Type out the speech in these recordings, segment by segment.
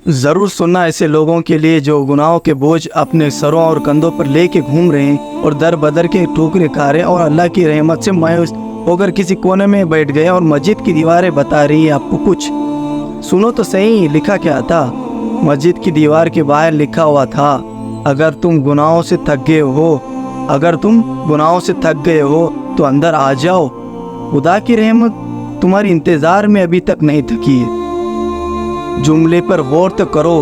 ضرور سننا ایسے لوگوں کے لیے جو گناہوں کے بوجھ اپنے سروں اور کندھوں پر لے کے گھوم رہے ہیں اور در بدر کے ٹھوکریں کھا رہے ہیں اور اللہ کی رحمت سے مایوس ہو کر کسی کونے میں بیٹھ گئے اور مسجد کی دیواریں بتا رہی ہیں آپ کو کچھ۔ سنو تو صحیح، لکھا کیا تھا؟ مسجد کی دیوار کے باہر لکھا ہوا تھا، اگر تم گناہوں سے تھک گئے ہو تو اندر آ جاؤ، خدا کی رحمت تمہاری انتظار میں ابھی تک نہیں تھکی ہے۔ جملے پر غور تو کرو،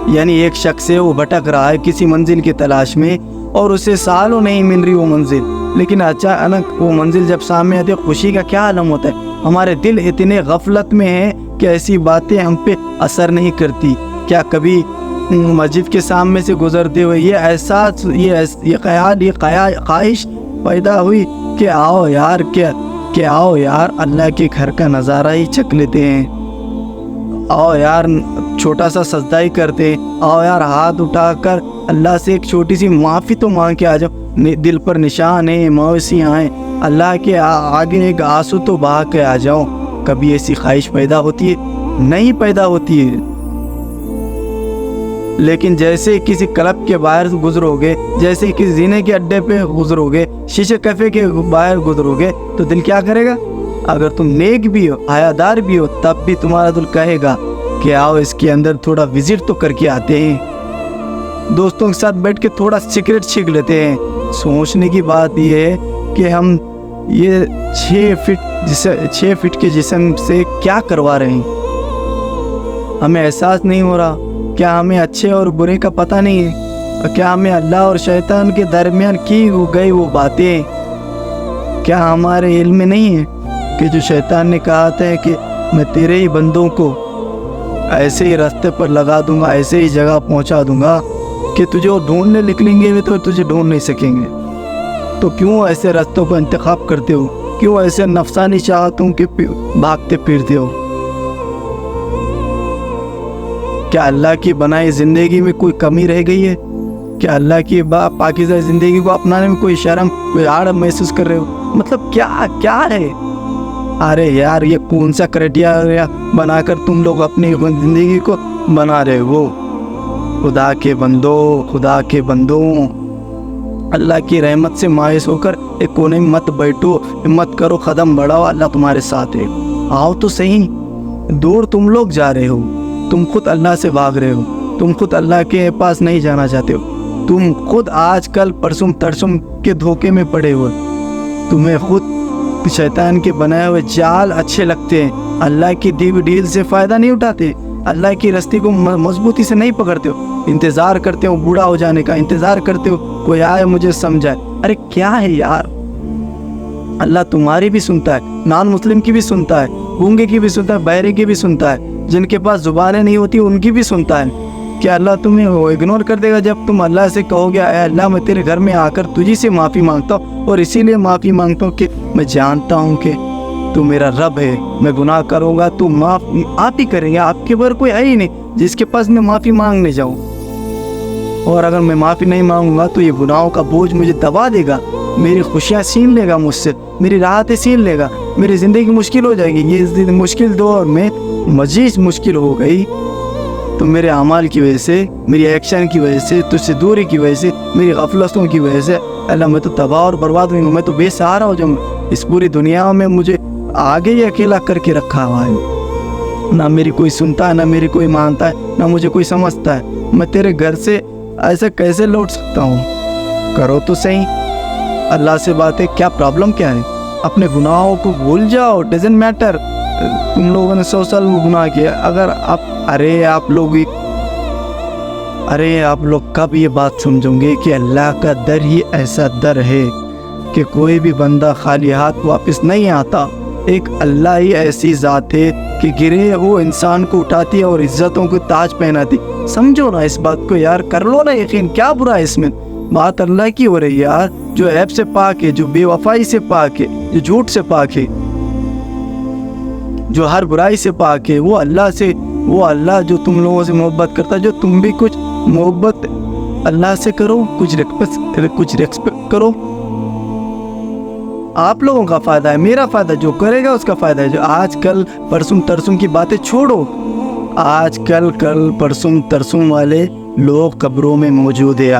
یعنی ایک شخص ہے وہ بھٹک رہا ہے کسی منزل کی تلاش میں اور اسے سالوں نہیں مل رہی وہ منزل، لیکن اچانک وہ منزل جب سامنے آتی ہے خوشی کا کیا عالم ہوتا ہے۔ ہمارے دل اتنے غفلت میں ہیں کہ ایسی باتیں ہم پہ اثر نہیں کرتی۔ کیا کبھی مسجد کے سامنے سے گزرتے ہوئے یہ احساس، یہ خیال، یہ خواہش پیدا ہوئی کہ آؤ یار اللہ کے گھر کا نظارہ ہی چکھ لیتے ہیں، آؤ یار چھوٹا سا سجدہ ہی کرتے ہیں، آؤ یار ہاتھ اٹھا کر اللہ سے ایک چھوٹی سی معافی تو مانگ کے آ جاؤ، دل پر نشان ہیں، مایوسیاں ہیں، اللہ کے آگے ایک آنسو تو بہا کے آ جاؤ۔ کبھی ایسی خواہش پیدا ہوتی ہے؟ نہیں پیدا ہوتی ہے۔ لیکن جیسے کسی کلب کے باہر گزرو گے، جیسے کسی زینے کے اڈے پہ گزرو گے، شیشے کیفے کے باہر گزرو گے تو دل کیا کرے گا؟ اگر تم نیک بھی ہو، حیادار بھی ہو، تب بھی تمہارا دل کہے گا کہ آؤ اس کے اندر تھوڑا وزٹ تو کر کے آتے ہیں، دوستوں کے ساتھ بیٹھ کے تھوڑا سگریٹ چھینک لیتے ہیں۔ سوچنے کی بات یہ ہے کہ ہم یہ 6 فٹ کے جسم سے کیا کروا رہے ہیں؟ ہمیں احساس نہیں ہو رہا؟ کیا ہمیں اچھے اور برے کا پتہ نہیں ہے؟ کیا ہمیں اللہ اور شیطان کے درمیان کی گئی وہ باتیں کیا ہمارے علم میں نہیں ہے کہ جو شیطان نے کہا تھا کہ میں تیرے ہی بندوں کو ایسے ہی راستے پر لگا دوں گا، ایسے ہی جگہ پہنچا دوں گا کہ تجھے وہ ڈھونڈنے نکلیں گے تو تجھے ڈھونڈ نہیں سکیں گے۔ تو کیوں ایسے راستوں کا انتخاب کرتے ہو؟ کیوں ایسے نفسانی چاہتوں کے بھاگتے پھرتے ہو؟ کیا اللہ کی بنائی زندگی میں کوئی کمی رہ گئی ہے؟ کیا اللہ کی پاکیزہ زندگی کو اپنانے میں کوئی شرم، کوئی آڑ محسوس کر رہے ہو؟ مطلب کیا ہے؟ ارے یار یہ کون سا کرائٹیریا بنا کر تم لوگ اپنی زندگی کو بنا رہے ہو؟ خدا کے بندوں اللہ کی رحمت سے مایوس ہو کر ایک کونے میں مت بیٹھو، ہمت کرو، قدم بڑھاؤ، اللہ تمہارے ساتھ ہے۔ آؤ تو صحیح، دور تم لوگ جا رہے ہو، تم خود اللہ سے بھاگ رہے ہو، تم خود اللہ کے پاس نہیں جانا چاہتے ہو، تم خود آج کل پرسم ترسم کے دھوکے میں پڑے ہوئے، تمہیں خود شیطان کے بنائے ہوئے جال اچھے لگتے ہیں، اللہ کی دی ہوئی ڈیل سے فائدہ نہیں اٹھاتے، اللہ کی رستے کو مضبوطی سے نہیں پکڑتے ہو، انتظار کرتے ہو بوڑھا ہو جانے کا، انتظار کرتے ہو کوئی آئے مجھے سمجھائے۔ ارے کیا ہے یار، اللہ تمہاری بھی سنتا ہے، نان مسلم کی بھی سنتا ہے، گونگے کی بھی سنتا ہے، بہرے کی بھی سنتا ہے، جن کے پاس زبانیں نہیں ہوتی ان کی بھی سنتا ہے۔ کیا اللہ تمہیں وہ اگنور کر دے گا جب تم اللہ سے کہو گے اے اللہ میں تیرے گھر میں آ کر تجھی سے معافی مانگتا ہوں، اور اسی لیے معافی مانگتا ہوں کہ میں جانتا ہوں کہ تو میرا رب ہے، میں گناہ کروں گا تو معاف آپ ہی کریں گے، آپ کے بغیر کوئی ہے ہی نہیں جس کے پاس میں معافی مانگنے جاؤں، اور اگر میں معافی نہیں مانگوں گا تو یہ گناہوں کا بوجھ مجھے دبا دے گا، میری خوشیاں چھین لے گا مجھ سے، میری راحتیں چھین لے گا، میری زندگی مشکل ہو جائے گی۔ یہ مشکل دور میں مزید مشکل ہو گئی تو میرے اعمال کی وجہ سے، میری ایکشن کی وجہ سے، تجھ سے دوری کی وجہ سے، میری غفلتوں کی وجہ سے اللہ میں تو تباہ اور برباد ہوئی ہوں، میں تو بے سہارا ہو جاؤں گا۔ اس پوری دنیا میں مجھے آگے ہی اکیلا کر کے رکھا ہوا ہے، نہ میری کوئی سنتا ہے، نہ میری کوئی مانتا ہے، نہ مجھے کوئی سمجھتا ہے، میں تیرے گھر سے ایسے کیسے لوٹ سکتا ہوں؟ کرو تو صحیح اللہ سے باتیں، کیا پرابلم کیا ہے؟ اپنے گناہوں کو بھول جاؤ، ڈزنٹ میٹر تم لوگوں نے 100 سال گناہ کیا، اگر آپ لوگ کب یہ بات سمجھیں گے کہ اللہ کا در ہی ایسا در ہے کہ کوئی بھی بندہ خالی ہاتھ واپس نہیں آتا، ایک اللہ ہی ایسی ذات ہے کہ گرے وہ انسان کو اٹھاتی ہے اور عزتوں کو تاج پہناتی۔ سمجھو نا اس بات کو یار، کر لو نا یقین، کیا برا ہے اس میں؟ بات اللہ کی ہو رہی ہے یار، جو عیب سے پاک ہے، جو بے وفائی سے پاک ہے، جو جھوٹ سے پاک ہے، جو ہر برائی سے پاک ہے، وہ اللہ جو تم لوگوں سے محبت کرتا ہے، جو تم بھی کچھ محبت اللہ سے کرو، کچھ ریسپیکٹ کرو۔ آپ لوگوں کا فائدہ ہے، میرا فائدہ، جو کرے گا اس کا فائدہ ہے۔ جو آج کل پرسم ترسم کی باتیں چھوڑو، آج کل پرسوں ترسوں والے لوگ قبروں میں موجود ہے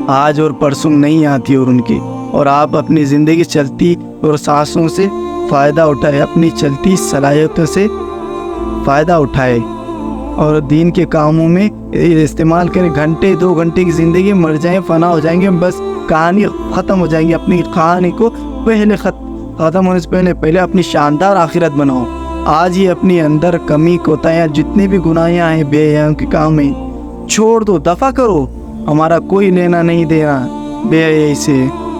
آج اور پرسوں نہیں آتی اور ان کی، اور آپ اپنی زندگی چلتی اور سانسوں سے فائدہ اٹھائے، اپنی چلتی صلاحیتوں سے فائدہ اٹھائے اور دین کے کاموں میں استعمال کریں۔ گھنٹے 2 گھنٹے کی زندگی مر جائیں، فنا ہو جائیں گے، بس کہانی ختم ہو جائیں گی۔ اپنی کہانی کو پہلے ختم ہونے سے پہلے اپنی شاندار آخرت بناؤ۔ آج ہی اپنی اندر کمی کوتاہیاں جتنے بھی گناہیاں ہیں، بے حیاں کے کام ہیں، چھوڑ دو، دفع کرو۔ ہمارا کوئی لینا نہیں دینا بے حیائی سے،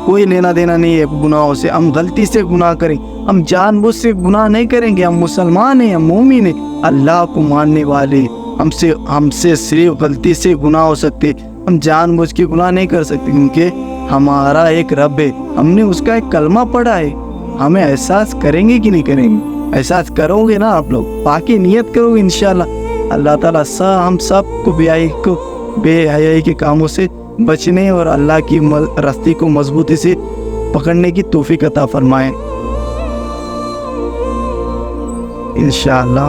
کوئی لینا دینا نہیں ہے گناہوں سے۔ ہم غلطی سے گناہ کریں، ہم جان بوجھ سے گناہ نہیں کریں گے۔ ہم مسلمان ہیں، ہم مومن ہیں، اللہ کو ماننے والے۔ ہم سے صرف غلطی سے گناہ ہو سکتے، ہم جان بوجھ کے گناہ نہیں کر سکتے، کیونکہ ہمارا ایک رب ہے، ہم نے اس کا ایک کلمہ پڑھا ہے۔ ہمیں احساس کریں گے کہ نہیں کریں گے؟ احساس کرو گے نا آپ لوگ، پاکی نیت کرو گے انشاءاللہ۔ اللہ تعالیٰ ہم سب کو بے حیائی کے کاموں سے بچنے اور اللہ کی راستے کو مضبوطی سے پکڑنے کی توفیق عطا فرمائے انشاءاللہ۔